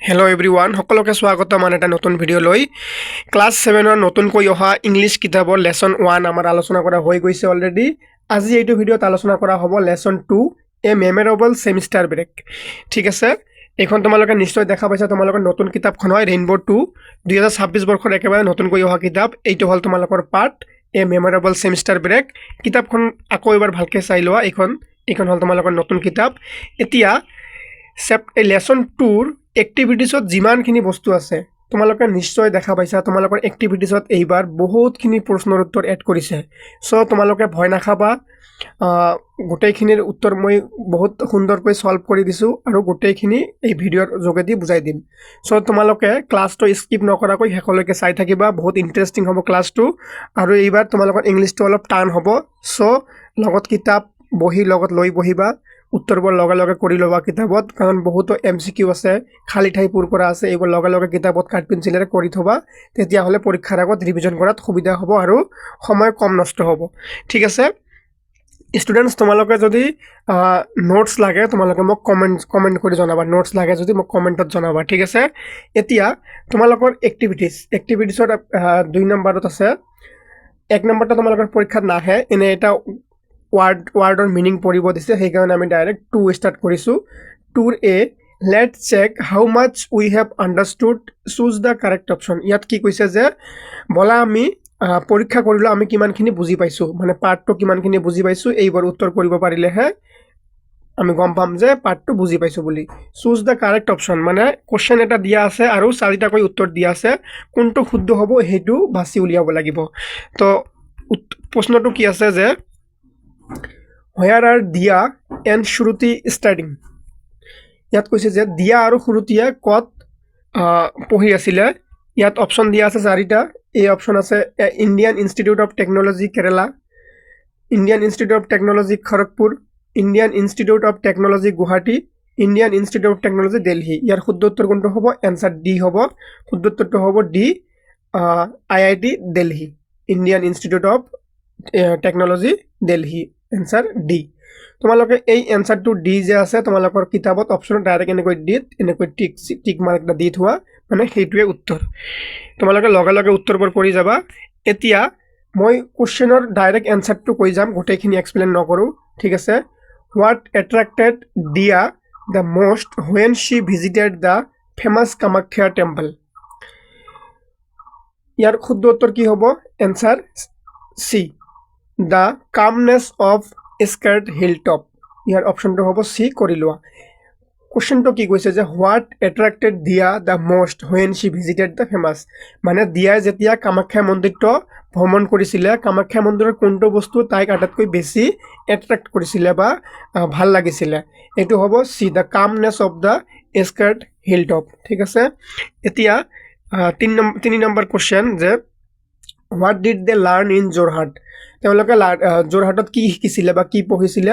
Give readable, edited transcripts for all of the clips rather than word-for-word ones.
Hello' everyone সকলোকে স্বাগতম এটা নতুন ভিডিঅ' লৈ ক্লাছ 7ৰ নতুনকৈ অহা ইংলিছ কিতাপৰ লেসন 1 আমাৰ আলোচনা কৰা হৈ গৈছে অলৰেডি আজি এইটো ভিডিঅ'ত আলোচনা কৰা হ'ব লেসন 2 এ মেমৰেবল সেমিষ্টাৰ ব্ৰেক ঠিক আছে এখন তোমালোকে নিশ্চয় দেখা পাইছা তোমালোকৰ নতুন কিতাপখন হয় ৰেইনবো 2 2026 বৰ্ষৰ একেবাৰে নতুনকৈ অহা কিতাপ এইটো হল তোমালোকৰ পাৰ্ট এ মেমৰেবল সেমিষ্টাৰ ব্ৰেক কিতাপখন আকৌ এবাৰ ভালকৈ চাই লোৱা এইখন হল তোমালোকৰ নতুন কিতাপ এতিয়া লেসন 2ৰ এক্টিভিটিছত যিমানখিনি বস্তু আছে তোমালোকে নিশ্চয় দেখা পাইছা তোমালোকৰ এক্টিভিটিছত এইবাৰ বহুতখিনি প্ৰশ্নৰ উত্তৰ এড কৰিছে সো তোমালোকে ভয় নাখাবা গোটেইখিনিৰ উত্তৰ মই বহুত সুন্দৰকৈ সলভ কৰি দিছো আৰু গোটেইখিনি এই ভিডিঅ'ৰ যোগেদি বুজাই দিম সো তোমালোকে ক্লাছটো স্কিপ নকৰাকৈ শেষলৈকে চাই থাকিবা বহুত ইন্টাৰেষ্টিং হ'ব ক্লাছটো আৰু এইবাৰ তোমালোকৰ ইংলিছটো অলপ টান হ'ব সো লগত কিতাপ বহি লগত লৈ বহিবা উত্তৰবোৰ লগে লগে কৰি লবা কিতাপত কাৰণ বহুতো এমসিকিউ আছে খালি ঠাই পূৰ কৰা আছে এইবোৰ লগে লগে কিতাপত কাট পেন্সিলেৰে কৰি থবা তেতিয়া হলে পৰীক্ষাৰ আগত ৰিভিজন কৰাত সুবিধা হ'ব আৰু সময় কম নষ্ট হ'ব ঠিক আছে স্টুডেন্টস তোমালোকে যদি নোটস লাগে তোমালোকে মোক কমেন্ট কৰি জনাবা নোটস লাগে যদি মোক কমেন্টত জনাবা ঠিক আছে এতিয়া তোমালোকৰ এক্টিভিটিছৰ 2 নম্বৰত আছে 1 নম্বৰটা তোমালোকৰ পৰীক্ষাত নাহে এনে এটা wordৰ মিনিং পঢ়িব দিছে সেই কাৰণে আমি ডাইৰেক্ট 2 স্টাৰ্ট কৰিছো 2 এ let's check how much we have understood choose the correct option ইয়াত কি কৈছে যে বলা আমি পৰীক্ষা কৰিলো আমি কিমানখিনি বুজি পাইছো মানে পাৰ্টটো কিমানখিনি বুজি পাইছো এইবাৰ উত্তৰ কৰিব পাৰিলেহে আমি গম পাম যে পাৰ্টটো বুজি পাইছো বুলি choose the correct option মানে কোশ্চেন এটা দিয়া আছে আৰু চাৰিটাকৈ উত্তৰ দিয়া আছে কোনটো শুদ্ধ হ'ব হেতু বাছি উলিয়াব লাগিব তো প্ৰশ্নটো কি আছে যে where are dia and shruti studying ইয়াত কৈছে যে দিয়া আৰু শ্ৰুতিয়ে কত পঢ়ি আছিল ইয়াত অপচন দিয়া আছে চাৰিটা এই অপচন আছে Indian Institute of Technology Kerala Indian Institute of Technology Kharagpur Indian Institute of Technology Guwahati Indian Institute of Technology Delhi ইয়াৰ শুদ্ধ উত্তৰ কোনটো হ'ব এনসাৰ ডি হ'ব শুদ্ধ উত্তৰটো হ'ব D IIT Delhi Indian Institute of Technology Delhi answer D তোমালোকে এই এনসারটো ডি যে আছে তোমালোকৰ কিতাপত অপচন ডাইৰেক্ট এনেকৈ দিত এনেকৈ টিক মাৰ্ক এটা দি থোৱা মানে সেইটোৱে উত্তৰ তোমালোকে লগে লগে উত্তৰবোৰ কৰি যাবা এতিয়া মই কোশ্চেনৰ ডাইৰেক্ট এনসাৰটো কৈ যাম গোটেইখিনি এক্সপ্লেইন নকৰো ঠিক আছে what attracted Dia the most when she visited the famous Kamakhya temple ইয়াৰ শুদ্ধ উত্তৰ কি হ'ব answer C the calmness of skirt hill top ইয়াৰ অপশনটো হ'ব সি কৰি লোৱা কোশ্চেনটো কি কৈছে যে what attracted Dia the most when she visited the famous মানে দিয়া যেতিয়া কামাখ্যা মন্দিৰটো ভ্ৰমণ কৰিছিল কামাখ্যা মন্দিৰৰ কোনটো বস্তু তাইক আটাইতকৈ বেছি এট্ৰাক্ট কৰিছিল বা ভাল লাগিছিল এটো হ'ব see the calmness of the skirt hill top ঠিক আছে এতিয়া 3 নম্বৰ কোশ্চেন যে what did they learn in Jorhat তেওঁলোকে জোৰহাটত কি শিকিছিল বা কি পঢ়িছিল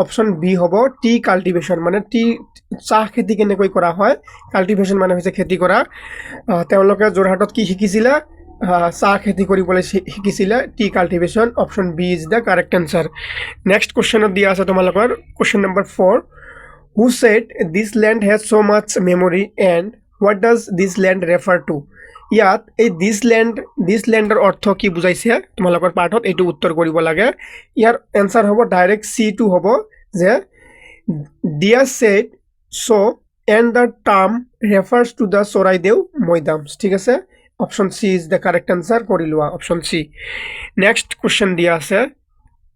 অপচন বি হ'ব টি কাল্টিভেশন মানে টি চাহ খেতি কেনেকৈ কৰা হয় কাল্টিভেশন মানে হৈছে খেতি কৰা তেওঁলোকে জোৰহাটত কি শিকিছিল চাহ খেতি কৰিবলৈ শিকিছিল tea cultivation option B is the correct answer next কোশ্চেনত দিয়া আছে তোমালোকৰ question number 4 who said this land has so much memory and what does this land refer to ইয়াত এই দিস ল্যান্ডৰ অৰ্থ কি বুজাইছে তোমালোকৰ পাঠত এইটো উত্তৰ কৰিব লাগে ইয়াৰ আনসাৰ হ'ব ডাইৰেক্ট C2 হ'ব যে দিয়া said so and the term refers to the Charaideo Moidam ঠিক আছে option C is the correct answer কৰি লোৱা অপশন সি নেক্সট কোশ্চেন দিয়া আছে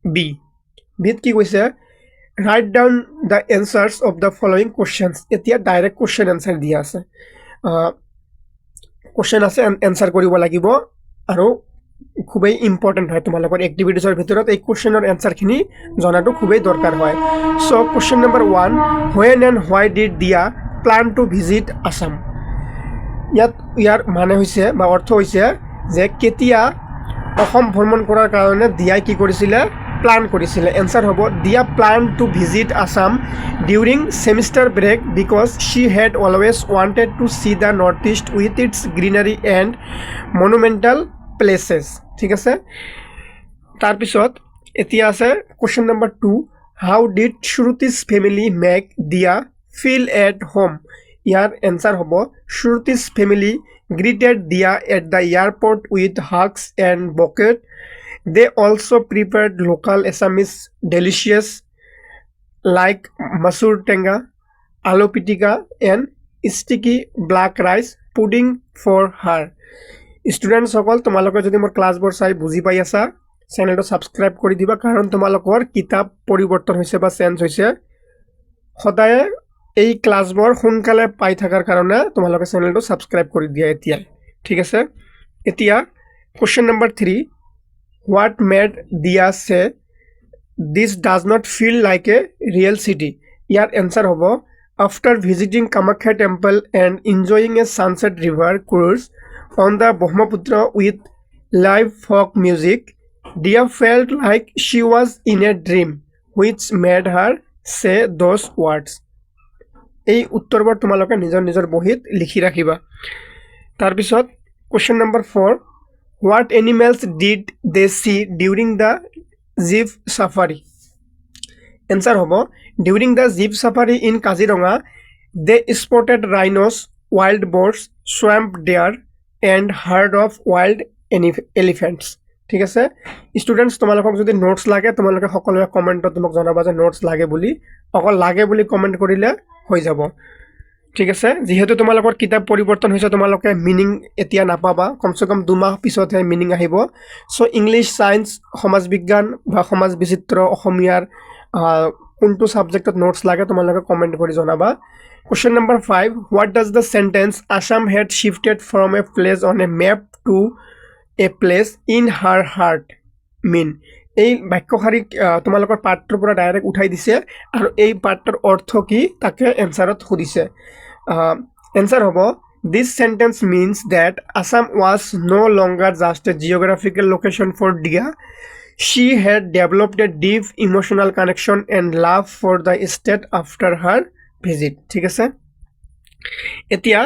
বি বিত কি কৈছে write down the answers of the following questions এতিয়া ডাইৰেক্ট কোশ্চেন আনসাৰ দিয়া আছে কোশ্চেন আছে এনসাৰ কৰিব লাগিব আৰু খুবই ইম্পৰ্টেন্ট হয় তোমালোকৰ এক্টিভিটিছৰ ভিতৰত এই কোশ্চেনৰ এনসাৰখিনি জনাটো খুবই দৰকাৰ হয় so question number 1 when and why did dia plan to visit Assam ইয়াৰ মানে হৈছে বা অৰ্থ হৈছে যে কেতিয়া অসম ভ্ৰমণ কৰাৰ কাৰণে দিয়াই কি কৰিছিল প্লান কৰিছিল আনসাৰ হ'ব দিয়া plan to visit Assam during semester break because she had always wanted to see the northeast with its greenery and monumental places ঠিক আছে তাৰ পিছত এতিয়া আছে question number 2 how did Shruti's family make dia feel at home year answer হ'ব Shruti's family greeted Dia at the airport with hugs and bouquet. They also prepared local Assamese delicious like masur tenga, aloo pitika and sticky black rice pudding for her. Students সকল তোমালোকে যদি মোৰ ক্লাছবোৰ চাই বুজি পাই আছা চেনেলটো সাবস্ক্ৰাইব কৰি দিবা কাৰণ তোমালোকৰ কিতাপ পৰিৱৰ্তন হৈছে বা চেঞ্জ হৈছে সদায় এই ক্লাছবোৰ সোনকালে পাই থাকাৰ কাৰণে তোমালোকে চেনেলটো সাবস্ক্ৰাইব কৰি দিয়া এতিয়া ঠিক আছে এতিয়া question number 3 what made Dia say this does not feel like a real city year answer হ'ব after visiting Kamakhya temple and enjoying a sunset river cruise on the Brahmaputra with live folk music Dia felt like she was in a dream which made her say those words এই উত্তৰবোৰ তোমালোকে নিজৰ বহিত লিখি ৰাখিবা তাৰ পিছত question number 4 what animals did they see during the jeep safari answer hobo during the jeep safari in Kaziranga they spotted rhinos wild boars swamp deer and herd of wild elephants ঠিক আছে students তোমালোকক যদি notes লাগে তোমালোকে সকলোৱে কমেন্টত তোমাক জনাবা যে নোটস লাগে বুলি অকল লাগে বুলি কমেন্ট কৰিলে হৈ যাব ঠিক আছে যেহেতু তোমালোকৰ কিতাপ পৰিৱৰ্তন হৈছে তোমালোকে মিনিং এতিয়া নাপাবা কমসে কম 2 মাহ পিছতহে মিনিং আহিব সো ইংলিশ সায়েন্স সমাজ বিজ্ঞান বা সমাজ বিচিত্ৰ অসমীয়াৰ কোনটো সাবজেক্টত নোটস লাগে তোমালোকে কমেন্ট কৰি জনাবা question number 5 what does the sentence Assam had shifted from a place on a map to a place in her heart mean এই বাক্যখাৰী তোমালোকৰ পাঠৰ পৰা ডাইৰেক্ট উঠাই দিছে আৰু এই পাঠৰ অৰ্থ কি তাকে এনসাৰত খুদিছে এনসাৰ হ'ব this sentence means that Assam was no longer just a geographical location for Dia she had developed a deep emotional connection and love for the state after her visit ঠিক আছে এতিয়া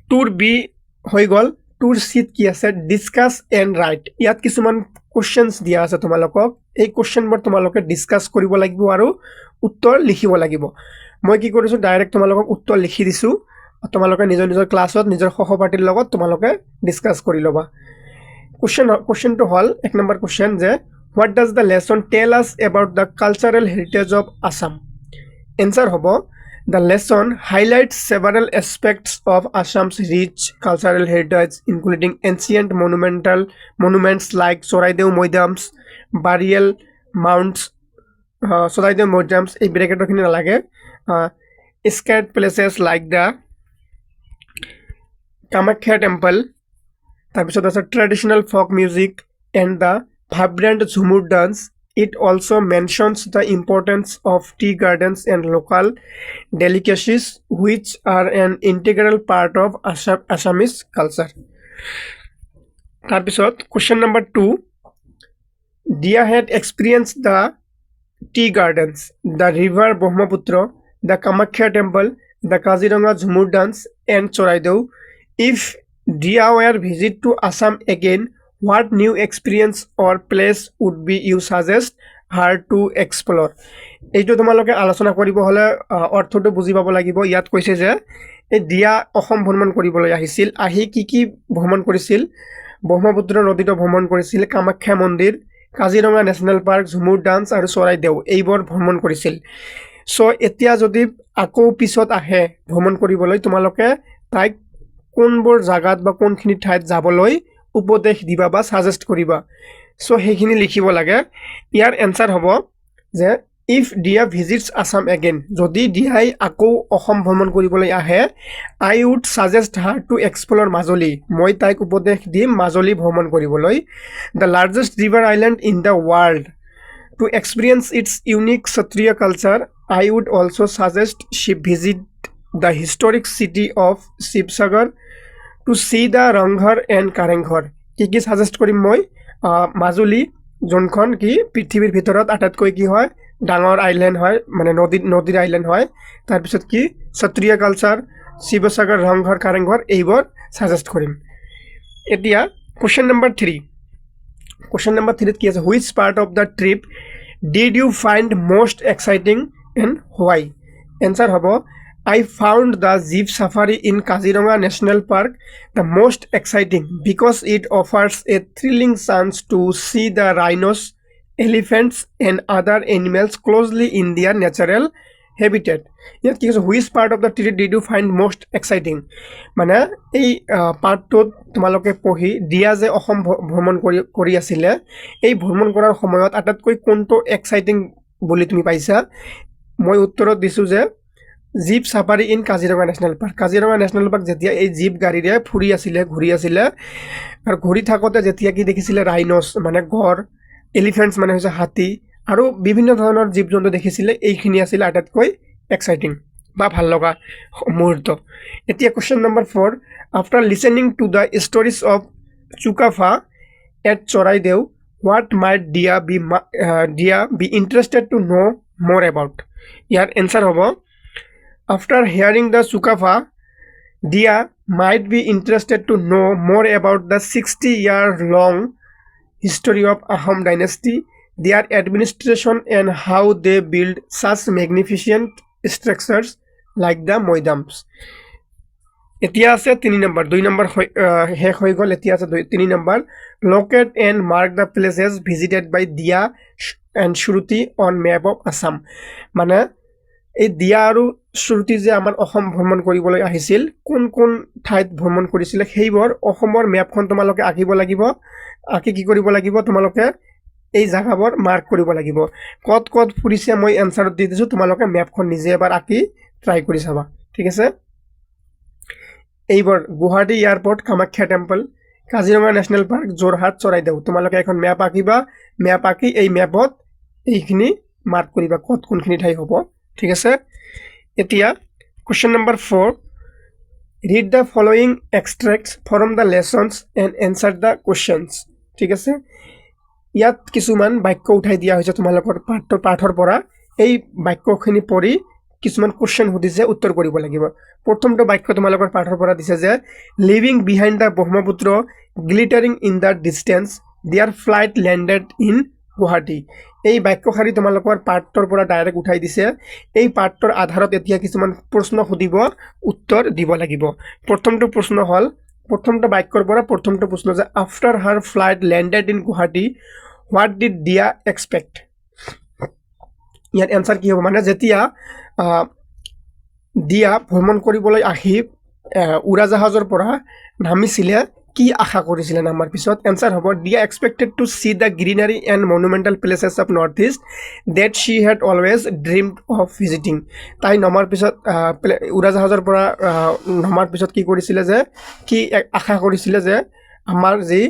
টুৰ বি হৈ গল tour seat কি আছে discuss and right ইয়াত কিছুমান questions দিয়া আছে তোমালোকক এই কোশ্চেনবোৰ তোমালোকে ডিসকাস কৰিব লাগিব আৰু উত্তৰ লিখিব লাগিব মই কি কৰিছো ডাইৰেক্ট তোমালোকক উত্তৰ লিখি দিছো তোমালোকে নিজৰ ক্লাছত নিজৰ সহপাঠীৰ লগত তোমালোকে ডিসকাস কৰি লবা কোশ্চেন to হল এক নম্বৰ কোশ্চেন যে what does the lesson tell us about the cultural heritage of Assam answer হ'ব the lesson highlights several aspects of Assam's rich cultural heritage including ancient monuments like Soraideu Moidams burial mounds Soraideu Moidams এই ব্ৰ্যাকেটৰ খিনি নালাগে sacred places like the Kamakhya temple তাৰপিছত আছে traditional folk music and the vibrant Zhumur dance it also mentions the importance of tea gardens and local delicacies which are an integral part of Assamese culture তাৰপিছত question number 2 Dia had experienced the tea gardens the river Brahmaputra the Kamakhya temple the Kaziranga Zhumur dance and Soraideu if Dia were visit to Assam again what new experience or place would be you suggest her to explore এইটো তোমালোকে আলোচনা কৰিব হলে অৰ্থটো বুজি পাব লাগিব ইয়াত কৈছে যে এই দিয়া অসম ভ্ৰমণ কৰিবলৈ আহিছিল আহি কি ভ্ৰমণ কৰিছিল ব্ৰহ্মপুত্ৰ নদীটো ভ্ৰমণ কৰিছিল কামাখ্যা মন্দিৰ Kaziranga national park Jhumur dance আৰু চৰাইদেউ এইবোৰ ভ্ৰমণ কৰিছিল সো এতিয়া যদি আকৌ পিছত আহে ভ্ৰমণ কৰিবলৈ তোমালোকে তাইক কোনবোৰ জাগাত বা কোনখিনি ঠাইত যাবলৈ উপদেশ দিবা বা সাজেস্ট কৰিবা সো হেখিনি লিখিব লাগে ইয়াৰ এনসাৰ হ'ব যে if Dia visits Assam again যদি দিয়াই আকৌ অসম ভ্ৰমণ কৰিবলৈ আহে I would suggest her to explore Majoli মই তাইক উপদেশ দিম মাজুলী ভ্ৰমণ কৰিবলৈ the largest river island in the world to experience its unique Kshatriya culture I would also suggest she visit the historic city of Shivsagar to see the Ranghar and Karanghar কি suggest কৰিম মই মাজুলী যোনখন কি পৃথিৱীৰ ভিতৰত আটাইতকৈ কি হয় ডাঙৰ আইল্যান্ড হয় মানে নদীৰ আইল্যান্ড হয় তাৰ পিছত কি ক্ষত্ৰিয় কালচাৰ শিৱসাগৰ ৰংঘৰ কাৰেংঘৰ এইবোৰ সাজেস্ট কৰিম এতিয়া কোশ্চেন নম্বৰ 3 কোশ্চেন নম্বৰ 3 কি আছে which part of the trip did you find most exciting and why answer হ'ব I found the jeep safari in Kaziranga National Park the most exciting because it offers a thrilling chance to see the rhinos, elephants and other animals closely in their natural habitat. ইয়াত কি কৈছে which part of the trip did you find most exciting মানে এই পাৰ্টটোত তোমালোকে পঢ়ি দিয়া যে অসম ভ্ৰমণ কৰি আছিলে এই ভ্ৰমণ কৰাৰ সময়ত আটাইতকৈ কোনটো এক্সাইটিং বুলি তুমি পাইছা মই উত্তৰত দিছোঁ যে jeep safari in Kaziranga national park Kaziranga national park যেতিয়া এই জীপ গাড়ীৰে ঘূৰি আছিলে আৰু ঘূৰি থাকোঁতে যেতিয়া কি দেখিছিলে ৰাইনছ মানে গড় এলিফেণ্টছ মানে হৈছে হাতী আৰু বিভিন্ন ধৰণৰ জীৱ জন্তু দেখিছিলে এইখিনি আছিলে আটাইতকৈ এক্সাইটিং বা ভাল লগা মুহূৰ্ত এতিয়া question number 4 after listening to the stories of Sukaphaa at Charaideo what might Dia be interested to know' more about ইয়াৰ এনচাৰ হ'ব after hearing the Sukaphaa Dia might be interested to know' more about the 60-year long history of Ahom dynasty, their administration and how they build such magnificent structures like the Moidams. এতিয়া আছে 3 number 2 number শেষ হৈ গ'ল এতিয়া আছে 3 number locate and mark the places visited by Dia and Shruti on map of Assam মানে এই দিয়া আৰু শ্ৰুতি যে আমাৰ অসম ভ্ৰমণ কৰিবলৈ আহিছিল কোন কোন ঠাইত ভ্ৰমণ কৰিছিল সেইবোৰ অসমৰ মেপখন তোমালোকে আঁকিব লাগিব আঁকি কি কৰিব লাগিব তোমালোকে এই জাগাবোৰ মাৰ্ক কৰিব লাগিব কত কত ফুৰিছে মই এনসাৰত দি দিছো তোমালোকে মেপখন নিজে এবাৰ আঁকি ট্ৰাই কৰি চাবা ঠিক আছে এইবোৰ Guwahati airport Kamakhya temple Kaziranga national park Jorhat Charaideo তোমালোকে এখন মেপ আঁকিবা মেপ আঁকি এই মেপত এইখিনি মাৰ্ক কৰিবা কত কোনখিনি ঠাই হ'ব ঠিক আছে এতিয়া question number 4 read the following extracts from the lessons and answer the questions ঠিক আছে ইয়াত কিছুমান বাক্য উঠাই দিয়া হৈছে তোমালোকৰ পাঠৰ পৰা এই বাক্যখিনি পঢ়ি কিছুমান কোশ্চেন সুধিছে উত্তৰ কৰিব লাগিব প্ৰথমটো বাক্য তোমালোকৰ পাঠৰ পৰা দিছে যে living behind the Brahmaputra glittering in the distance their flight landed in Guwahati এই বাক্যশাৰী তোমালোকৰ পাঠৰ পৰা ডাইৰেক্ট উঠাই দিছে এই পাঠৰ আধাৰত এতিয়া কিছুমান প্ৰশ্ন সুধিব উত্তৰ দিব লাগিব প্ৰথমটো প্ৰশ্ন হল প্ৰথমটো বাক্যৰ পৰা প্ৰথমটো প্ৰশ্ন যে after her flight landed in Guwahati what did Dia expect ইয়াৰ এনসাৰ কি হ'ব মানে যেতিয়া দিয়া ভ্ৰমণ কৰিবলৈ আহি উৰাজাহাজৰ পৰা নামিছিলে কি আশা কৰিছিলে নামাৰ পিছত এনসাৰ হ'ব Dia expected to see the greenery and monumental places of north east that she had always dreamed of visiting তাই নমাৰ পিছত উৰাজাহাজৰ পৰা নমাৰ পিছত কি কৰিছিলে যে কি আশা কৰিছিলে যে আমাৰ যি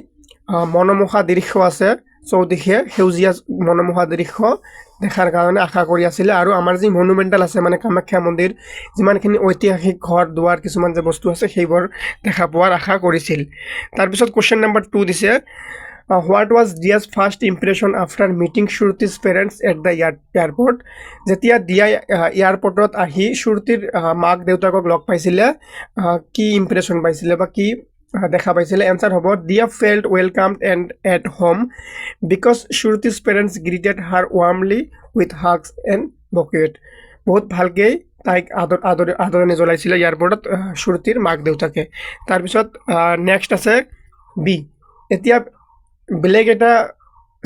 মনোমোহা দৃশ্য আছে চৌদিশে সেউজীয়া মনোমোহা দৃশ্য দেখাৰ কাৰণে আশা কৰি আছিল আৰু আমাৰ যি মনুমেণ্টেল আছে মানে কামাখ্যা মন্দিৰ যিমানখিনি ঐতিহাসিক ঘৰ দুৱাৰ কিছুমান যে বস্তু আছে সেইবোৰ দেখা পোৱাৰ আশা কৰিছিল তাৰ পিছত কোৱেশ্চন নম্বৰ 2 দিছে what was Dia's first impression after meeting Shruti's parents at the airport যেতিয়া দিয়া এয়াৰপোৰ্টত আহি শ্ৰুতিৰ মাক দেউতাকক লগ পাইছিলে কি ইম্প্ৰেশন পাইছিলে বা কি দেখা পাইছিলে এনসাৰ হ'ব Dia felt welcomed and at home because Shruti's parents greeted her warmly with hugs and bouquet বহুত ভালকে তাইক আদৰণি জ্বলাইছিলে এয়াৰপোৰ্টত শ্ৰুতিৰ মাক দেউতাকে তাৰপিছত নেক্সট আছে বি এতিয়া বেলেগ এটা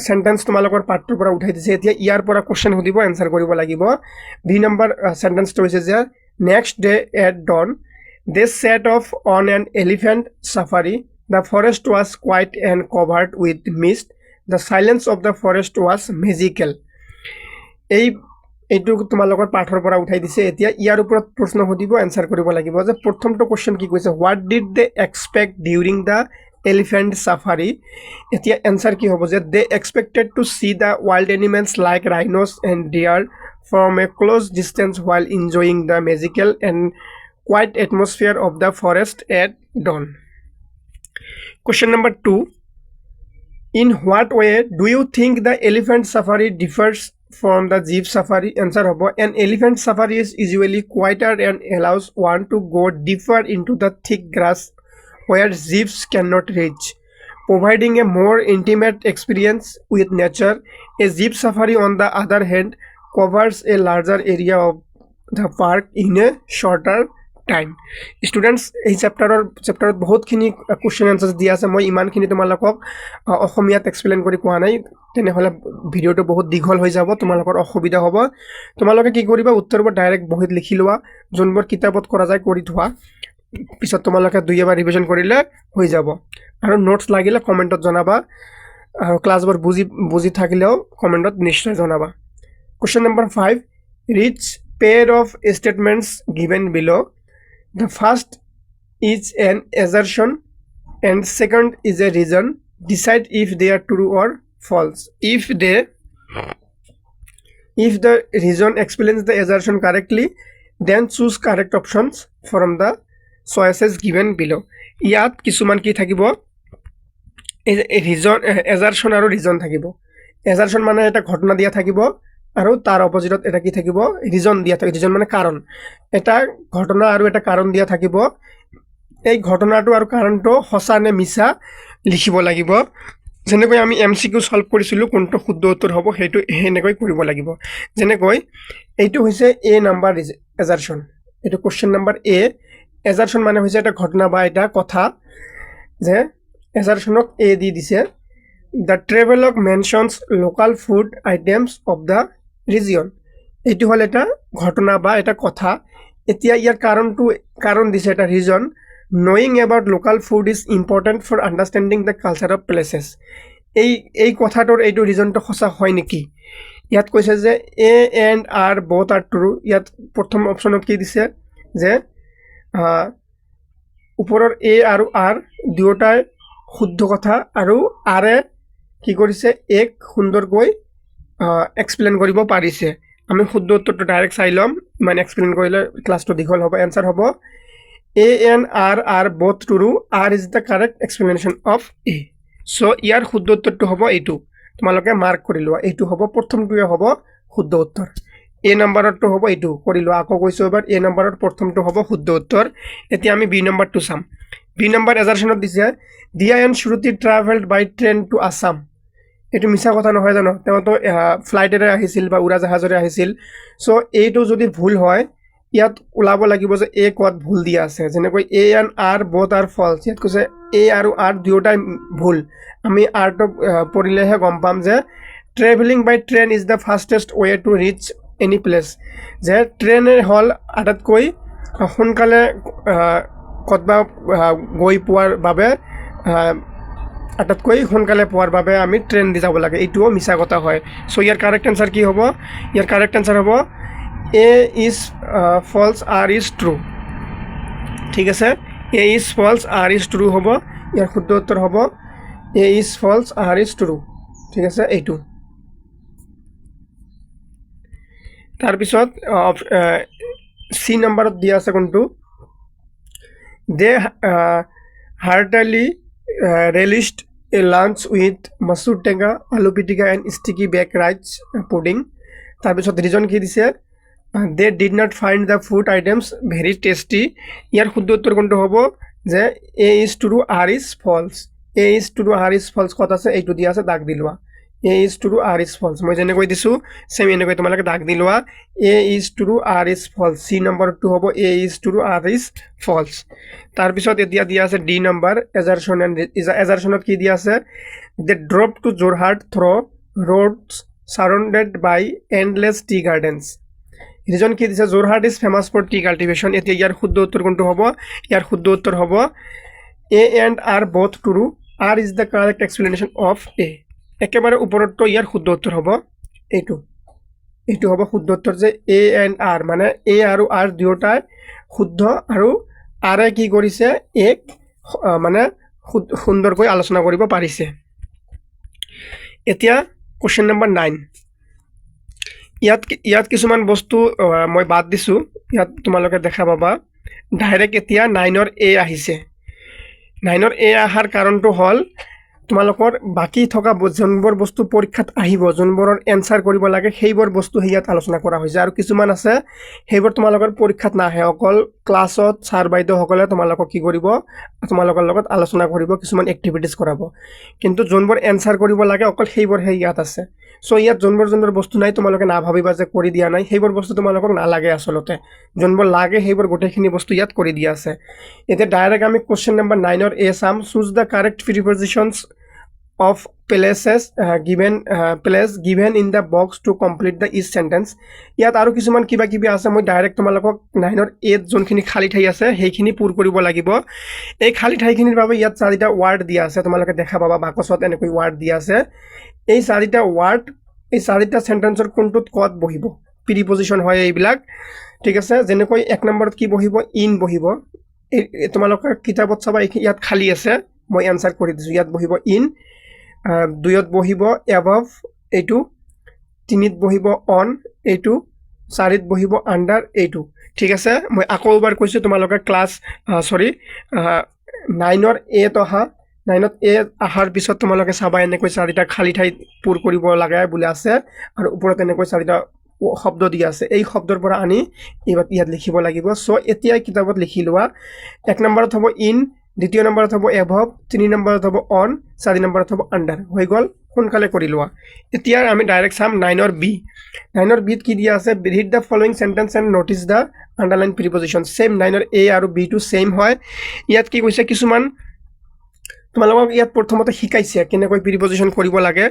সেন্টেন্স তোমালোকৰ পাঠটোৰ পৰা উঠাই দিছে এতিয়া ইয়াৰ পৰা কোশ্চেন সুধিব এনসাৰ কৰিব লাগিব বি নম্বৰ সেন্টেন্সটো হৈছে যে next day at dawn they set off on an elephant safari the forest was quiet and covered with mist the silence of the forest was magical এইটো তোমালোকৰ পাঠৰ পৰা উঠাই দিছে এতিয়া ইয়াৰ ওপৰত প্ৰশ্ন সুধিব এনসাৰ কৰিব লাগিব যে প্ৰথমটো কোশ্চেন কি কৈছে what did they expect during the elephant safari এতিয়া এনসাৰ কি হ'ব যে they expected to see the wild animals like rhinos and deer from a close distance while enjoying the magical and quiet atmosphere of the forest at dawn question number 2 in what way do you think the elephant safari differs from the jeep safari answer hobo an elephant safari is usually quieter and allows one to go deeper into the thick grass where jeeps cannot reach providing a more intimate experience with nature a jeep safari on the other hand covers a larger area of the park in a shorter time. Students, এই চেপ্টাৰত বহুতখিনি question answers দিয়া আছে। মই ইমানখিনি তোমালোকক অসমীয়াত explain কৰি কোৱা নাই, তেনেহ'লে ভিডিঅ'টো বহুত দীঘল হৈ যাব, তোমালোকৰ অসুবিধা হ'ব। তোমালোকে কি কৰিবা, উত্তৰবোৰ ডাইৰেক্ট বহীত লিখি লোৱা, যোনবোৰ কিতাপত কৰা যায় কৰি থোৱা, পিছত তোমালোকে দুই এবাৰ ৰিভিজন কৰিলে হৈ যাব। আৰু নোটছ লাগিলে কমেণ্টত জনাবা, আৰু ক্লাছবোৰ বুজি থাকিলেও কমেণ্টত নিশ্চয় জনাবা। Question number 5. Reach pair of statements given below. The first is an assertion and second is a reason. Decide if they are true or false. If the reason explains the assertion correctly, then choose correct options from the choices given below. ইয়াত কিছুমান কি থাকিব, region assertion আৰু reason থাকিব। assertion মানে এটা ঘটনা দিয়া থাকিব, আৰু তাৰ অপজিটত এটা কি থাকিব, ৰিজন দিয়া থাকিব। ৰিজন মানে কাৰণ, এটা ঘটনা আৰু এটা কাৰণ দিয়া থাকিব। এই ঘটনাটো আৰু কাৰণটো সঁচা নে মিছা লিখিব লাগিব। যেনেকৈ আমি MCQ সলভ কৰিছিলোঁ, কোনটো শুদ্ধ উত্তৰ হ'ব সেইটো সেনেকৈ কৰিব লাগিব। যেনেকৈ এইটো হৈছে A নাম্বাৰ assertion, এইটো কুৱেশ্যন নাম্বাৰ A। assertion মানে হৈছে এটা ঘটনা বা এটা কথা, যে assertionক A দি দিছে। The travelogue mentions local food items of the region. এইটো হ'ল এটা ঘটনা বা এটা কথা। এতিয়া ইয়াৰ কাৰণ দিছে এটা region. Knowing about local food is important for understanding the culture of places. এই কথাটোৰ এইটো ৰিজনটো সঁচা হয় নেকি? ইয়াত কৈছে যে A and R both are true. ইয়াত প্ৰথম অপশ্যনত কি দিছে যে ওপৰৰ A আৰু R দুয়োটাই শুদ্ধ কথা, আৰু R এ কি কৰিছে, এক সুন্দৰকৈ এক্সপ্লেইন কৰিব পাৰিছে। আমি শুদ্ধ উত্তৰটো ডাইৰেক্ট চাই ল'ম, ইমান এক্সপ্লেইন কৰিলে ক্লাছটো দীঘল হ'ব। এনচাৰ হ'ব A and R are both true. R is the correct explanation of A. So ইয়াৰ শুদ্ধ উত্তৰটো হ'ব এইটো, তোমালোকে মাৰ্ক কৰি লোৱা। এইটো হ'ব প্ৰথমটোৱে হ'ব শুদ্ধ উত্তৰ। A নম্বৰটো হ'ব এইটো, কৰি লোৱা। আকৌ কৈছোঁ এবাৰ, A নম্বৰৰ প্ৰথমটো হ'ব শুদ্ধ উত্তৰ। এতিয়া আমি B নম্বৰটো চাম। B নম্বৰ এজাৰশ্যনত দিছে Dia and Shruti travelled by train to Assam. এইটো মিছা কথা নহয় জানো, তেওঁতো ফ্লাইটেৰে আহিছিল বা উৰাজাহাজেৰে আহিছিল। চ' এইটো যদি ভুল হয়, ইয়াত ওলাব লাগিব যে A ক'ত ভুল দিয়া আছে। যেনেকৈ A and R both are false, ইয়াত কৈছে A আৰু R দুয়োটাই ভুল। আমি Rটো পঢ়িলেহে গম পাম যে travelling by train is the fastest way to reach any place, যে ট্ৰেইনে হ'ল আটাইতকৈ সোনকালে ক'তবা গৈ পোৱাৰ বাবে, আটাইতকৈ সোনকালে পোৱাৰ বাবে আমি ট্ৰেইন দি যাব লাগে। এইটোও মিছা কথা হয়। চ' ইয়াৰ কাৰেক্ট এনচাৰ কি হ'ব? ইয়াৰ কাৰেক্ট এনচাৰ হ'ব A is false, R is true। ঠিক আছে, A is false, R is true হ'ব। ইয়াৰ শুদ্ধ উত্তৰ হ'ব A is false, R is true। ঠিক আছে, এইটো। তাৰপিছত C নম্বৰত দিয়া আছে কোনটো, দে heartily relished a lunch with masoor tenga, aloo pitika and sticky black rice pudding. তাৰপিছত ৰিজন কি দিছে, they did not find the food items very tasty. ইয়াৰ শুদ্ধ উত্তৰ কোনটো হ'ব, যে A is true, R is false। A is true, R is false ক'ত আছে, এইটো দিয়া আছে, দাগ দি লোৱা। A is true, R is false। মই যেনেকৈ দিছোঁ চেম এনেকৈ তোমালোকে দাগ দি লোৱা। A is true, R is false। C নম্বৰটো হ'ব A is true, R is false। তাৰপিছত এতিয়া দিয়া আছে D নম্বৰ এজাৰশ্যন এণ্ড এজাৰশ্যনত কি দিয়া আছে, they drove to Jorhat through' roads surrounded by endless tea gardens. Reason কি দিছে, Jorhat is famous for tea cultivation. এতিয়া ইয়াৰ শুদ্ধ উত্তৰ কোনটো হ'ব? ইয়াৰ শুদ্ধ উত্তৰ হ'ব A and R both true, R is the correct explanation of A। একেবাৰে ওপৰতটো ইয়াৰ শুদ্ধ উত্তৰ হ'ব এইটো। এইটো হ'ব শুদ্ধ উত্তৰ, যে A and R মানে A আৰু R দুয়োটাই শুদ্ধ, আৰু R এ কি কৰিছে, এক মানে সুন্দৰকৈ আলোচনা কৰিব পাৰিছে। এতিয়া কুৱেশ্যন নম্বৰ 9। ইয়াত কিছুমান বস্তু মই বাদ দিছোঁ, ইয়াত তোমালোকে দেখা পাবা। ডাইৰেক্ট এতিয়া 9ৰ A আহিছে। 9ৰ A অহাৰ কাৰণটো হ'ল তোমালোকৰ বাকী থকা যোনবোৰ বস্তু পৰীক্ষাত আহিব, যোনবোৰৰ এনচাৰ কৰিব লাগে, সেইবোৰ বস্তু ইয়াত আলোচনা কৰা হৈছে। আৰু কিছুমান আছে সেইবোৰ তোমালোকৰ পৰীক্ষাত নাহে, অকল ক্লাছত ছাৰ বাইদেউসকলে তোমালোকক কি কৰিব, তোমালোকৰ লগত আলোচনা কৰিব, কিছুমান এক্টিভিটিছ কৰাব। কিন্তু যোনবোৰ এনচাৰ কৰিব লাগে অকল সেইবোৰহে ইয়াত আছে। সো ইয়াত যোনবোৰ বস্তু নাই তোমালোকে নাভাবিবা যে কৰি দিয়া নাই, সেইবোৰ বস্তু তোমালোকক নালাগে আচলতে, যোনবোৰ লাগে সেইবোৰ গোটেইখিনি বস্তু ইয়াত কৰি দিয়া আছে। এতিয়া ডাইৰেক্ট আমি কুৱেশ্যন নম্বৰ 9 এ চাম। Choose the correct prepositions of places place given in the box to complete the each sentence। ইয়াত আৰু কিছুমান কিবা কিবি আছে, মই ডাইৰেক্ট তোমালোকক 9 এত যোনখিনি খালী ঠাই আছে সেইখিনি পূৰ কৰিব লাগিব। এই খালী ঠাইখিনিৰ বাবে ইয়াত 4টা ৱাৰ্ড দিয়া আছে, তোমালোকে দেখা পাবা বাকচত এনেকৈ ৱাৰ্ড দিয়া আছে। এই 4টা ৱাৰ্ড, এই 4টা সেন্টেন্সৰ কোনটোত কত বহিব, প্ৰিপজিশ্যন হয় এইবিলাক, ঠিক আছে। যেনেকৈ 1 নম্বৰত কি বহিব, ইন বহিব। তোমালোকৰ কিতাপত চাবা ইয়াত খালী আছে, মই এনসাৰ কৰি দিছো, ইয়াত বহিব ইন। 2ত বহিব এবাভ, এইটো 3ত বহিব অন, এইটো 4ত বহিব আন্ডাৰ, এইটো, ঠিক আছে। মই আকৌ এবাৰ কৈছো, তোমালোকে ক্লাছ 9 এত অহা, 9 এ আহাৰ পিছত তোমালোকে চাবা এনেকৈ 4টা খালী ঠাই পূৰ কৰিব লাগে বুলি আছে, আৰু ওপৰত এনেকৈ 4টা শব্দ দিয়া আছে। এই শব্দৰ পৰা আনি ইয়াত লিখিব লাগিব। সো এতিয়া কিতাপত লিখি লোৱা। 1 নম্বৰত হ'ব ইন, 2য় নম্বৰত হ'ব এভভ, 3 নম্বৰত হ'ব অন, 4 নম্বৰত হ'ব আন্ডাৰ। হৈ গ'ল, সোনকালে কৰি লোৱা। এতিয়া আমি ডাইৰেক্ট চাম 9 বি। 9 বিত কি দিয়া আছে, read the following sentence and notice the underline preposition. Same 9 A আৰু বি টো সেম হয়। ইয়াত কি কৈছে, কিছুমান তোমালোকক ইয়াত প্ৰথমতে শিকাইছে কেনেকৈ প্ৰিপজিশ্যন কৰিব লাগে।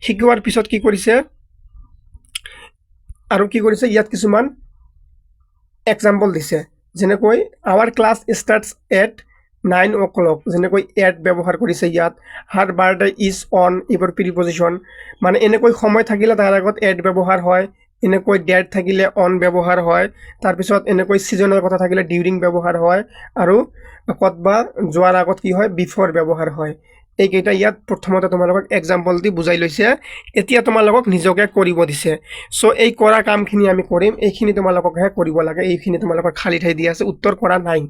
শিকোৱাৰ পিছত কি কৰিছে, আৰু কি কৰিছে, ইয়াত কিছুমান এক্সাম্পল দিছে। যেনেকৈ hour class starts at 9 o'clock, যেনেকৈ এট ব্যৱহাৰ কৰিছে ইয়াত। হাৰ বাৰ্থডে ইজ অন, এইবোৰ প্ৰিপজিশ্যন। মানে এনেকৈ সময় থাকিলে তাৰ আগত এট ব্যৱহাৰ হয়, এনেকৈ ডেট থাকিলে অন ব্যৱহাৰ হয়, তাৰপিছত এনেকৈ ছিজনৰ কথা থাকিলে ডিউৰিং ব্যৱহাৰ হয়, আৰু কতবা যোৱাৰ আগত কি হয়, বিফৰ ব্যৱহাৰ হয়। এইকেইটা ইয়াত প্ৰথমতে তোমালোকক এক্সাম্পল দি বুজাই লৈছে। এতিয়া তোমালোকক নিজকে কৰিব দিছে। সো এই কৰা কামখিনি আমি কৰিম, এইখিনি তোমালোককহে কৰিব লাগে। এইখিনি তোমালোকৰ খালী ঠাই দিয়া আছে, উত্তৰ কৰা নাই।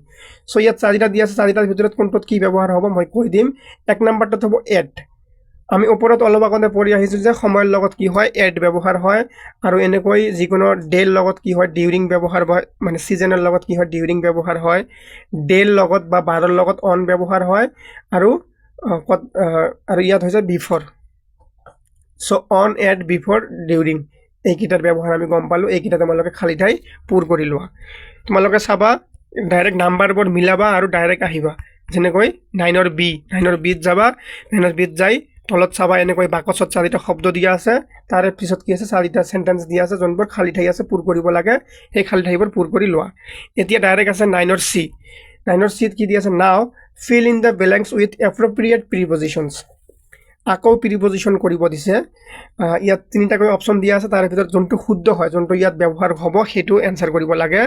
সো ইয়াত 4টা দিয়া আছে, 4টাৰ ভিতৰত কোনটোত কি ব্যৱহাৰ হ'ব মই কৈ দিম। 1 নম্বৰটোত হ'ব এট। আমি ওপৰত অলপ আগতে পঢ়ি আহিছো যে সময়ৰ লগত কি হয়, এট ব্যৱহাৰ হয়, আৰু এনেকৈ যিকোনো ডেৰ লগত কি হয়, ডিউৰিং ব্যৱহাৰ হয়, মানে ছিজনৰ লগত কি হয়, ডিউৰিং ব্যৱহাৰ হয়। ডেৰ লগত বা বাৰৰ লগত অন ব্যৱহাৰ হয়, আৰু ইয়াত হৈছে before. So on, at, before, during, এইকেইটাৰ ব্যৱহাৰ আমি গম পালো। এইকেইটা তোমালোকে খালী ঠাই পূৰ কৰি লোৱা। তোমালোকে চাবা ডাইৰেক্ট নাম্বাৰবোৰ মিলাবা আৰু ডাইৰেক্ট আহিবা। যেনেকৈ 9 বি, 9 বিত যাবা, 9 বিত যাই তলত চাবা এনেকৈ বাকচত 4টা শব্দ দিয়া আছে, তাৰে পিছত কি আছে, 4টা সেন্টেন্স দিয়া আছে, যোনবোৰ খালী ঠাই আছে পূৰ কৰিব লাগে। সেই খালী ঠাইবোৰ পূৰ কৰি লোৱা। এতিয়া ডাইৰেক্ট আছে 9 চি। 9 চিত কি দিয়া আছে, now fill in the blanks with appropriate prepositions. আকৌ প্ৰিপজিশ্যন কৰিব দিছে। ইয়াত 3টাকৈ অপশ্যন দিয়া আছে, তাৰে ভিতৰত যোনটো শুদ্ধ হয়, যোনটো ইয়াত ব্যৱহাৰ হ'ব, সেইটো এনসাৰ কৰিব লাগে।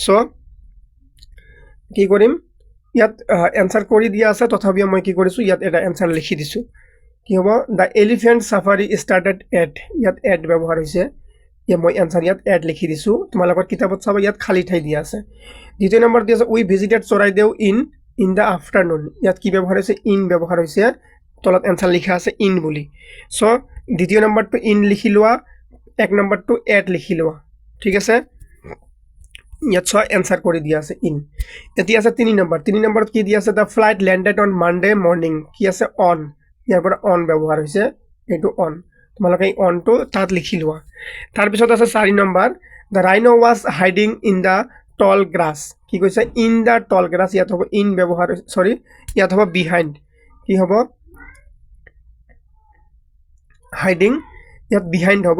সো কি কৰিম, ইয়াত এনসাৰ কৰি দিয়া আছে, তথাপিও মই কি কৰিছো, ইয়াত এটা এনসাৰ লিখি দিছো। কি হ'ব, the elephant safari started at, ইয়াত এট ব্যৱহাৰ হৈছে। মই এনসাৰ ইয়াত এট লিখি দিছো। তোমালোকৰ কিতাপত চাবা ইয়াত খালী ঠাই দিয়া আছে। 2য় নম্বৰ দিয়া আছে, we visited Charaideo in the afternoon, ইয়াত কি ব্যৱহাৰ হৈছে, ইন ব্যৱহাৰ হৈছে। তলত এনসাৰ লিখা আছে ইন বুলি। সো 2য় নম্বৰটো ইন লিখি লোৱা, 1 নম্বৰটো এট লিখি লোৱা, ঠিক আছে। ইয়াত চোৱা এনসাৰ কৰি দিয়া আছে ইন। এতিয়া আছে 3 নম্বৰ। 3 নম্বৰত কি দিয়া আছে, the flight landed on Monday morning, কি আছে অন, ইয়াৰ পৰা অন ব্যৱহাৰ হৈছে, এইটো অন। তোমালোকে এই অনটো তাত লিখি লোৱা। তাৰপিছত আছে 4 number, the rhino was hiding in the tall grass, কি কৈছে, ইন দ্য টল গ্ৰাছ, ইয়াত হ'ব ইন ব্যৱহাৰ, সৰি ইয়াত হ'ব বিহাইণ্ড, কি হ'ব, হাইডিং, ইয়াত বিহাইণ্ড হ'ব,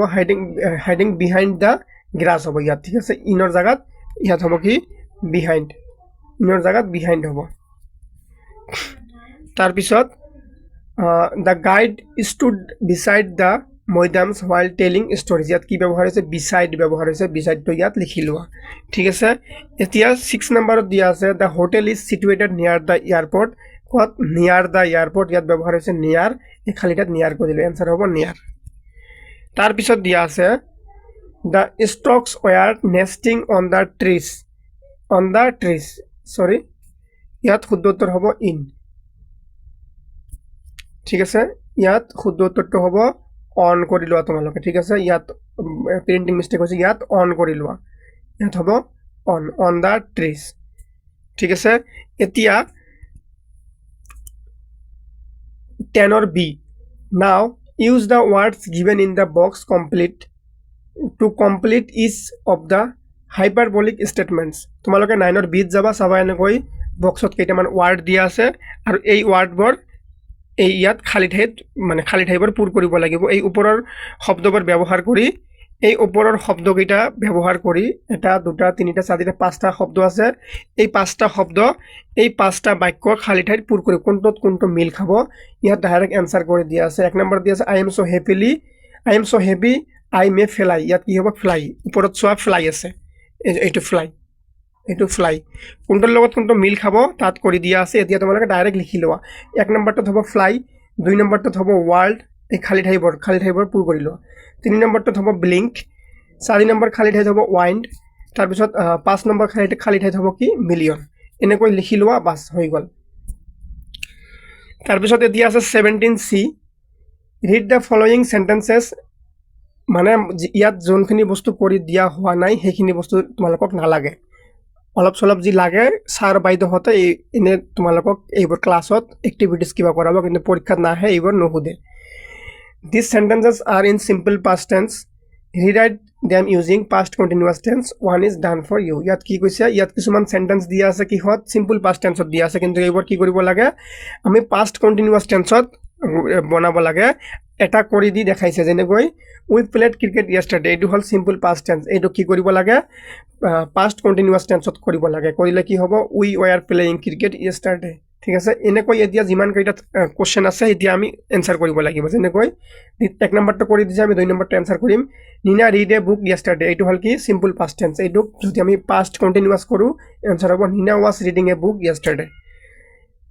হাইডিং বিহাইণ্ড দ্য গ্ৰাছ হ'ব ইয়াত, ঠিক আছে। ইনৰ জাগাত ইয়াত হ'ব কি, বিহাইণ্ড, ইনৰ জাগাত বিহাইণ্ড হ'ব। তাৰপিছত the guide stood beside the moidams while telling stories, ইয়াত কি ব্যৱহাৰ হৈছে, বিচাইড ব্যৱহাৰ হৈছে। বিচাইডটো ইয়াত লিখি লোৱা, ঠিক আছে। এতিয়া 6 নম্বৰত দিয়া আছে, দ্য হোটেল ইজ চিটুৱেটেড নিয়াৰ দ্য এয়াৰপৰ্ট, ক'ত, নিয়াৰ দ্য এয়াৰপৰ্ট, ইয়াত ব্যৱহাৰ হৈছে নিয়াৰ। এই খালীটাত নিয়াৰ কৰি দিলোঁ, এনসাৰ হ'ব নিয়াৰ। তাৰপিছত দিয়া আছে, the storks were nesting on the trees, sorry ইয়াত শুদ্ধ উত্তৰ হ'ব ইন, ঠিক আছে। ইয়াত শুদ্ধ উত্তৰটো হ'ব অন কৰি লোৱা তোমালোকে, ঠিক আছে। ইয়াত প্ৰিণ্টিং মিষ্টেক হৈছে, ইয়াত অন কৰি লোৱা, ইয়াত হ'ব অন দ্য ট্ৰিজ, ঠিক আছে। এতিয়া 10 B, now use the words given in the box to complete each of the hyperbolic statements. তোমালোকে 9ৰ বিত যাবা, চাবা এনেকৈ বক্সত কেইটামান ৱৰ্ড দিয়া আছে আৰু এই ৱৰ্ডবোৰ এই ইয়াত খালী ঠাইবোৰ পূৰ কৰিব লাগিব। এই ওপৰৰ শব্দবোৰ ব্যৱহাৰ কৰি এই ওপৰৰ শব্দকেইটা ব্যৱহাৰ কৰি 1 2 3 4 5টা শব্দ আছে। এই 5টা শব্দ এই 5টা বাক্য খালী ঠাইত পূৰ কৰি কোনটো মিল খাব ইয়াত ডাইৰেক্ট এনসাৰ কৰি দিয়া আছে। 1 নম্বৰ দিয়া আছে I am so happy I may fly. ইয়াত কি হ'ব ফ্লাই, ওপৰত চোৱা ফ্লাই আছে, এইটো ফ্লাই কোনটোৰ লগত কোনটো মিল খাব তাত কৰি দিয়া আছে। এতিয়া তোমালোকে ডাইৰেক্ট লিখি লোৱা। 1 নম্বৰটোত হ'ব ফ্লাই, 2 নম্বৰটোত হ'ব ৱৰ্ল্ড, এই খালী ঠাইবোৰ পূৰ কৰি লোৱা। 3 নম্বৰটোত হ'ব ব্লিংক, 4 নম্বৰ খালী ঠাইত হ'ব ওৱাইণ্ড, তাৰপিছত 5 নম্বৰ খালী ঠাইত হ'ব কি মিলিয়ন। এনেকৈ লিখি লোৱা, বাছ হৈ গ'ল। তাৰপিছত এতিয়া আছে 17C, ৰিড দ্য ফলোয়িং সেন্টেন্সেছ। মানে ইয়াত যোনখিনি বস্তু কৰি দিয়া হোৱা নাই সেইখিনি বস্তু তোমালোকক নালাগে, অলপ চলপ যি লাগে ছাৰ বাইদেউহঁতে এনে তোমালোকক এইবোৰ ক্লাছত এক্টিভিটিজ কিবা কৰাব, কিন্তু পৰীক্ষাত নাহে, এইবোৰ নুসুধে। These sentences are in simple past tense, rewrite them using past continuous tense, one is done for you. ইয়াত কি কৈছে, ইয়াত কিছুমান সেন্টেন্স দিয়া আছে কিহত চিম্পল পাষ্ট টেন্সত দিয়া আছে, কিন্তু এইবোৰ কি কৰিব লাগে আমি পাষ্ট কণ্টিনিউৱাছ টেন্সত বনাব লাগে। এটা কৰি দি দেখাইছে, যেনেকৈ উই প্লেড ক্ৰিকেট ইয়েষ্টাৰডে, এইটো হ'ল চিম্পল পাষ্ট টেন্স, এইটো কি কৰিব লাগে পাষ্ট কণ্টিনিউৱাছ টেন্সত কৰিব লাগে। কৰিলে কি হ'ব উই ৱেৰ প্লেয়িং ক্ৰিকেট ইয়েষ্টাৰডে। ঠিক আছে, এনেকৈ এতিয়া যিমানকেইটা কুৱেশ্যন আছে এতিয়া আমি এনসাৰ কৰিব লাগিব। যেনেকৈ 1 নম্বৰটো কৰি দিছে, আমি 2 নম্বৰটো এনসাৰ কৰিম। Nina read a book yesterday, এইটো হ'ল কি চিম্পল পাষ্ট টেন্স, এইটো যদি আমি পাষ্ট কণ্টিনিউৱাছ কৰোঁ এনসাৰ হ'ব Nina was reading a book yesterday.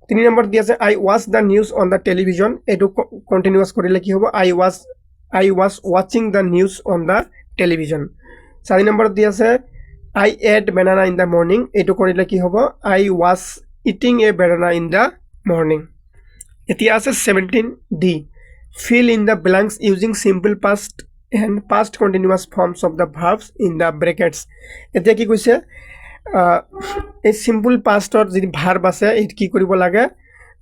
3 number দি আছে I watch the news on the television, এইটো কণ্টিনিউৱাছ কৰিলে কি হ'ব আই ৱাজ ৱাচিং the news on the television. 4 নম্বৰত দি আছে I ate banana in the morning, এইটো কৰিলে কি হ'ব I was eating A banana in the morning. এতিয়া আছে 17D, fill in the blanks using simple past and past continuous forms of the verbs in the brackets. এতিয়া কি কৈছে এই চিম্পল পাষ্টৰ যি ভাৰ্ব আছে এইটো কি কৰিব লাগে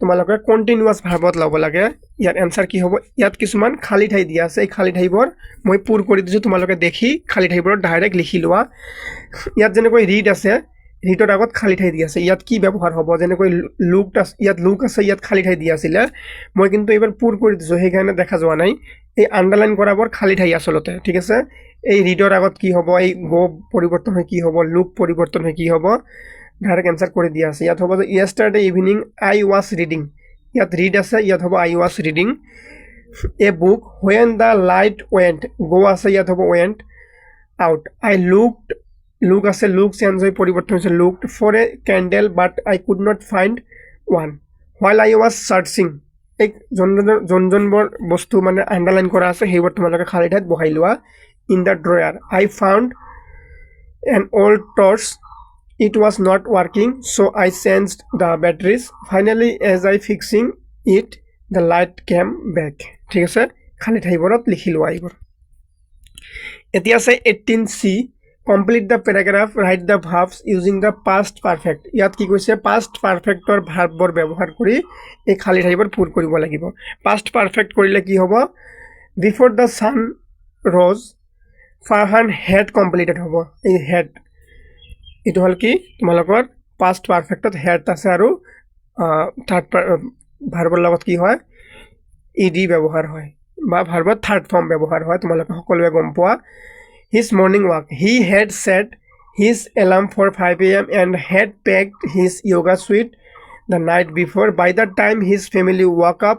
তোমালোকে কণ্টিনিউৱাছ ভাৰ্বত ল'ব লাগে। ইয়াৰ এনসাৰ কি হ'ব, ইয়াত কিছুমান খালী ঠাই দিয়া আছে, এই খালী ঠাইবোৰ মই পূৰ কৰি দিছোঁ, তোমালোকে দেখি খালী ঠাইবোৰত ডাইৰেক্ট লিখি লোৱা। ইয়াত যেনেকৈ ৰিড আছে, ৰিডৰ আগত খালী ঠাই দিয়া আছে, ইয়াত কি ব্যৱহাৰ হ'ব, যেনেকৈ লুক আছে, ইয়াত লুক আছে, ইয়াত খালী ঠাই দিয়া আছিলে, মই কিন্তু এইবাৰ পূৰ কৰি দিছোঁ সেইকাৰণে দেখা যোৱা নাই। এই আণ্ডাৰলাইন কৰাবোৰ খালী ঠাই আচলতে। ঠিক আছে, এই ৰিডৰ আগত কি হ'ব, এই গো পৰিৱৰ্তন হৈ কি হ'ব, লুক পৰিৱৰ্তন হৈ কি হ'ব, ডাইৰেক্ট এনসাৰ কৰি দিয়া আছে। ইয়াত হ'ব যে yesterday evening I was reading, ইয়াত ৰিড আছে, ইয়াত হ'ব I was reading a book. When the light went, go আছে, ইয়াত হ'ব ৱেণ্ট আউট। আই লুক আছে, লুক চেঞ্জ হৈ পৰিৱৰ্তন হৈছে looked for a candle but I could not find one. While I was searching, এই যোনবোৰ বস্তু মানে আণ্ডাৰলাইন কৰা আছে সেইবোৰ তোমালোকে খালী ঠাইত বহাই লোৱা। In the drawer I found N old torch, it was not working so I changed the batteries, finally as I fixing it the light came back। ঠিক আছে, খালী ঠাইবোৰত লিখি লোৱা এইবোৰ। এতিয়া আছে 18C, complete the paragraph, write the verbs using the past perfect. ইয়াত কি কৈছে পাষ্ট পাৰফেক্টৰ ভাৰ্ববোৰ ব্যৱহাৰ কৰি এই খালী ঠাইবোৰ পূৰ কৰিব লাগিব। পাষ্ট পাৰফেক্ট কৰিলে কি হ'ব, before the sun rose Farhan had completed হ'ব। এই হেড এইটো হ'ল কি তোমালোকৰ পাষ্ট পাৰফেক্টত হেড আছে আৰু থাৰ্ড ভাৰ্বৰ লগত কি হয় ইডি ব্যৱহাৰ হয় বা ভাৰ্বত থাৰ্ড ফৰ্ম ব্যৱহাৰ হয়, তোমালোকে সকলোৱে গম পোৱা। His morning walk, he had set his alarm for 5 AM and had packed his yoga suit the night before. By the time his family woke up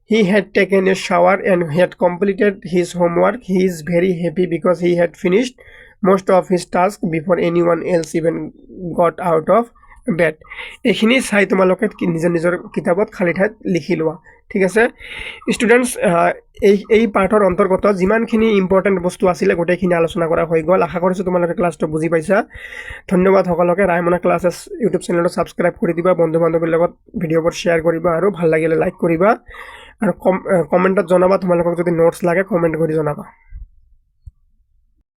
he had taken a shower and had completed his homework. He is very happy because he had finished most of his task before anyone else even got out of bed। এইখিনি চাই তোমালোকে নিজৰ কিতাপত খালী ঠাইত লিখি লোৱা। ঠিক আছে ষ্টুডেণ্টছ, এই পাঠৰ অন্তৰ্গত যিমানখিনি ইম্পৰ্টেণ্ট বস্তু আছিলে গোটেইখিনি আলোচনা কৰা হৈ গ'ল। আশা কৰিছোঁ তোমালোকে ক্লাছটো বুজি পাইছা। ধন্যবাদ সকলোকে। ৰায়মনা ক্লাছেছ ইউটিউব চেনেলটো ছাবস্ক্ৰাইব কৰি দিবা, বন্ধু বান্ধৱীৰ লগত ভিডিঅ'বোৰ শ্বেয়াৰ কৰিবা আৰু ভাল লাগিলে লাইক কৰিবা আৰু কমেণ্টত জনাবা, তোমালোকক যদি নোটছ লাগে কমেণ্ট কৰি জনাবা।